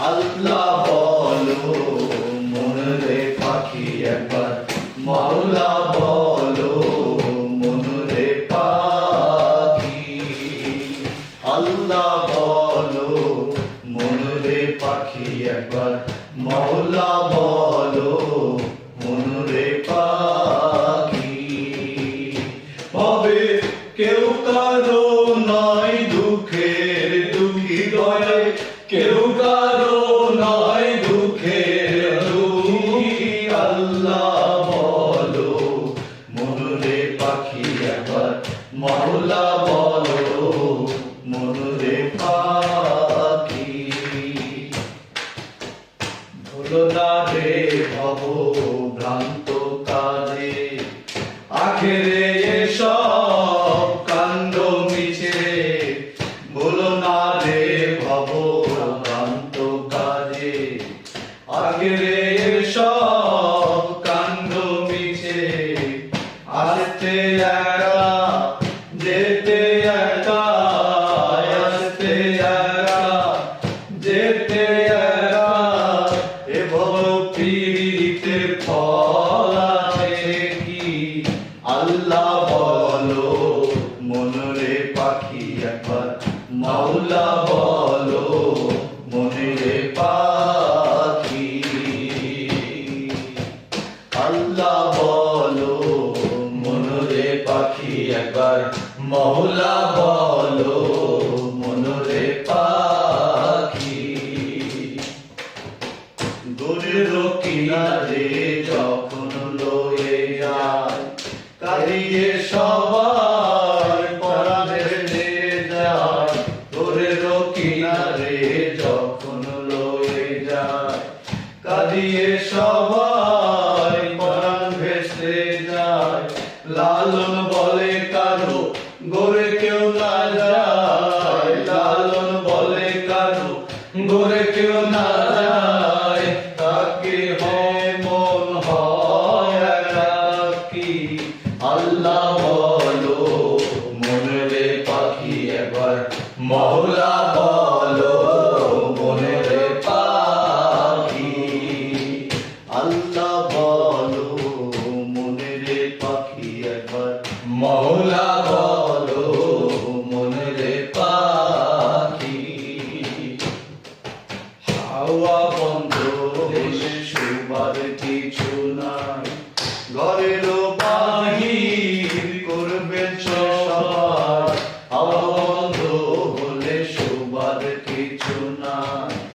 আল্লাহ বলো মনরে পাখি একবার, মাওলা বলো মনরে পাখি। আল্লাহ বলো মনরে পাখি একবার, মাওলা বলো মনরে পাখি। ভাবে কেউ কারো নয় দুঃখের দুঃখী দয়ালে, কেউ কারো নয় দুঃখের দুঃখী। আল্লাহ বলো মনরে পাখি একবার, মাওলা বলো মনরে পাখি। ভুলো না রে ভব ভ্রান্ত কাজে, আখেরে এসব কাণ্ড মিছে। ভুলো না রে ভব ভ্রান্ত কাজে, আখেরে এসব কাণ্ড মিছে। আসতে একা যেতে একা, আসতে একা যেতে একা। এ ভব পীড়িতে ফল আছে কি? আল্লাহ বলো মনরে পাখি একবার, মাওলা বলো মনরে পাখি। আল্লাহ বলো মনরে পাখি একবার, মাওলা বলো মনরে পাখি। দূরের কিনারে যখন লয়ে যায়, কাঁদিয়ে সবাই পরাণ ভেঙে যায়। দূরের কিনারে যখন লয়ে যায়, কাঁদিয়ে সবাই পরাণ ভেসে যায়। লালন বলে কারো গড়ে কেউ না যায়, লালন বলে কারো গড়ে কেউ না যায়। তাকে হয় মন হয় একাকী। আল্লাহ বলো মনরে পাখি একবার, মাওলা বলো মনরে পাখি। আল্লাহ বলো মনরে পাখি একবার, মাওলা বলো মনরে পাখি। হাওয়া বন্ধ হলে শুবার কিছু নাই, ঘরেরও